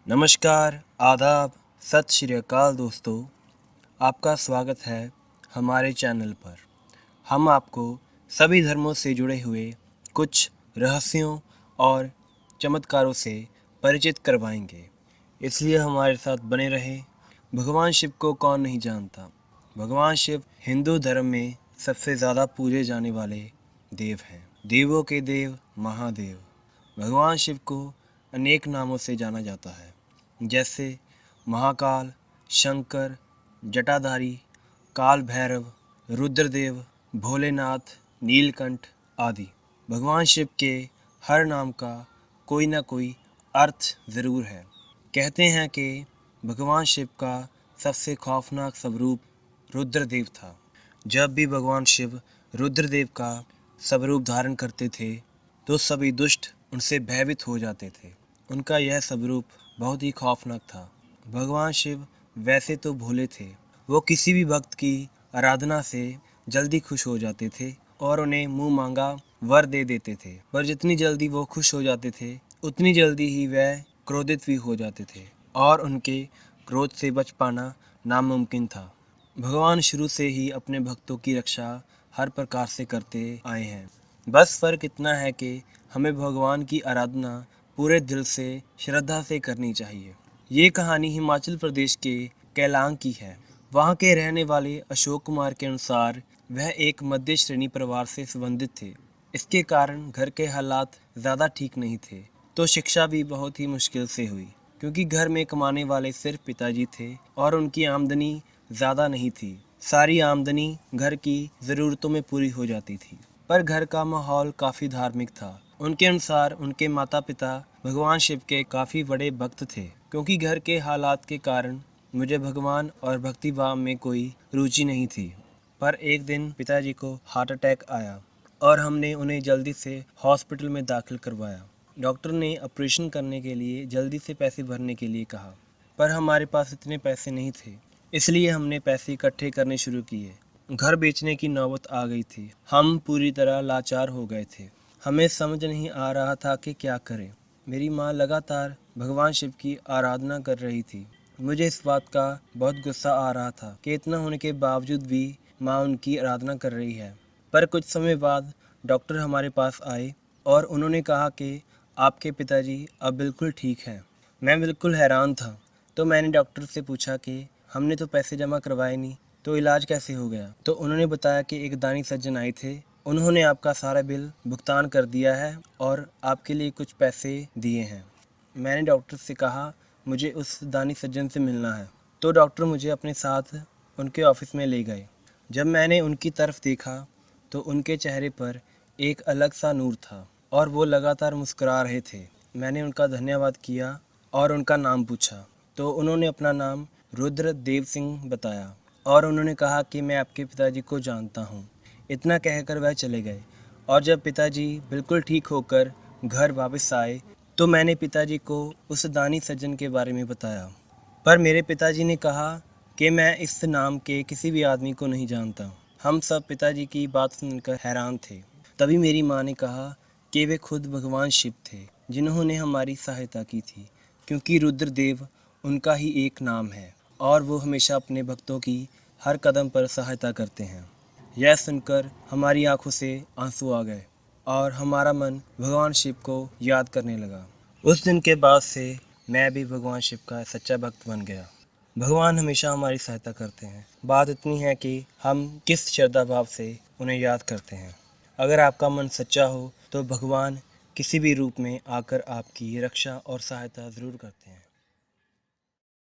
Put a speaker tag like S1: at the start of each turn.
S1: नमस्कार, आदाब, सत श्री अकाल दोस्तों। आपका स्वागत है हमारे चैनल पर। हम आपको सभी धर्मों से जुड़े हुए कुछ रहस्यों और चमत्कारों से परिचित करवाएंगे, इसलिए हमारे साथ बने रहें। भगवान शिव को कौन नहीं जानता। भगवान शिव हिंदू धर्म में सबसे ज़्यादा पूजे जाने वाले देव हैं। देवों के देव महादेव। भगवान शिव को अनेक नामों से जाना जाता है, जैसे महाकाल, शंकर, जटाधारी, काल भैरव, रुद्रदेव, भोलेनाथ, नीलकंठ आदि। भगवान शिव के हर नाम का कोई ना कोई अर्थ ज़रूर है। कहते हैं कि भगवान शिव का सबसे खौफनाक स्वरूप रुद्रदेव था। जब भी भगवान शिव रुद्रदेव का स्वरूप धारण करते थे तो सभी दुष्ट उनसे भयभीत हो जाते थे। उनका यह स्वरूप बहुत ही खौफनाक था। भगवान शिव वैसे तो भोले थे, वो किसी भी भक्त की आराधना से जल्दी खुश हो जाते थे और उन्हें मुंह मांगा वर दे देते थे। पर जितनी जल्दी वो खुश हो जाते थे उतनी जल्दी ही वह क्रोधित भी हो जाते थे और उनके क्रोध से बच पाना नामुमकिन था। भगवान शुरू से ही अपने भक्तों की रक्षा हर प्रकार से करते आए हैं। बस फ़र्क इतना है कि हमें भगवान की आराधना पूरे दिल से श्रद्धा से करनी चाहिए। ये कहानी हिमाचल प्रदेश के केलांग की है। वहाँ के रहने वाले अशोक कुमार के अनुसार वह एक मध्य श्रेणी परिवार से संबंधित थे। इसके कारण घर के हालात ज़्यादा ठीक नहीं थे, तो शिक्षा भी बहुत ही मुश्किल से हुई, क्योंकि घर में कमाने वाले सिर्फ पिताजी थे और उनकी आमदनी ज़्यादा नहीं थी। सारी आमदनी घर की ज़रूरतों में पूरी हो जाती थी, पर घर का माहौल काफ़ी धार्मिक था। उनके अनुसार उनके माता पिता भगवान शिव के काफ़ी बड़े भक्त थे। क्योंकि घर के हालात के कारण मुझे भगवान और भक्ति भाव में कोई रुचि नहीं थी। पर एक दिन पिताजी को हार्ट अटैक आया और हमने उन्हें जल्दी से हॉस्पिटल में दाखिल करवाया। डॉक्टर ने ऑपरेशन करने के लिए जल्दी से पैसे भरने के लिए कहा, पर हमारे पास इतने पैसे नहीं थे, इसलिए हमने पैसे इकट्ठे करने शुरू किए। घर बेचने की नौबत आ गई थी। हम पूरी तरह लाचार हो गए थे। हमें समझ नहीं आ रहा था कि क्या करें। मेरी माँ लगातार भगवान शिव की आराधना कर रही थी। मुझे इस बात का बहुत गुस्सा आ रहा था कि इतना होने के बावजूद भी माँ उनकी आराधना कर रही है। पर कुछ समय बाद डॉक्टर हमारे पास आए और उन्होंने कहा कि आपके पिताजी अब बिल्कुल ठीक हैं। मैं बिल्कुल हैरान था, तो मैंने डॉक्टर से पूछा कि हमने तो पैसे जमा करवाए नहीं, तो इलाज कैसे हो गया। तो उन्होंने बताया कि एक दानी सज्जन आए थे, उन्होंने आपका सारा बिल भुगतान कर दिया है और आपके लिए कुछ पैसे दिए हैं। मैंने डॉक्टर से कहा मुझे उस दानी सज्जन से मिलना है, तो डॉक्टर मुझे अपने साथ उनके ऑफिस में ले गए। जब मैंने उनकी तरफ देखा तो उनके चेहरे पर एक अलग सा नूर था और वो लगातार मुस्कुरा रहे थे। मैंने उनका धन्यवाद किया और उनका नाम पूछा, तो उन्होंने अपना नाम रुद्रदेव सिंह बताया और उन्होंने कहा कि मैं आपके पिताजी को जानता हूँ। इतना कहकर वह चले गए और जब पिताजी बिल्कुल ठीक होकर घर वापस आए तो मैंने पिताजी को उस दानी सज्जन के बारे में बताया। पर मेरे पिताजी ने कहा कि मैं इस नाम के किसी भी आदमी को नहीं जानता। हम सब पिताजी की बात सुनकर हैरान थे। तभी मेरी माँ ने कहा कि वे खुद भगवान शिव थे जिन्होंने हमारी सहायता की थी, क्योंकि रुद्रदेव उनका ही एक नाम है और वो हमेशा अपने भक्तों की हर कदम पर सहायता करते हैं। यह सुनकर हमारी आंखों से आंसू आ गए और हमारा मन भगवान शिव को याद करने लगा। उस दिन के बाद से मैं भी भगवान शिव का सच्चा भक्त बन गया। भगवान हमेशा हमारी सहायता करते हैं। बात इतनी है कि हम किस श्रद्धा भाव से उन्हें याद करते हैं। अगर आपका मन सच्चा हो तो भगवान किसी भी रूप में आकर आपकी रक्षा और सहायता ज़रूर करते हैं।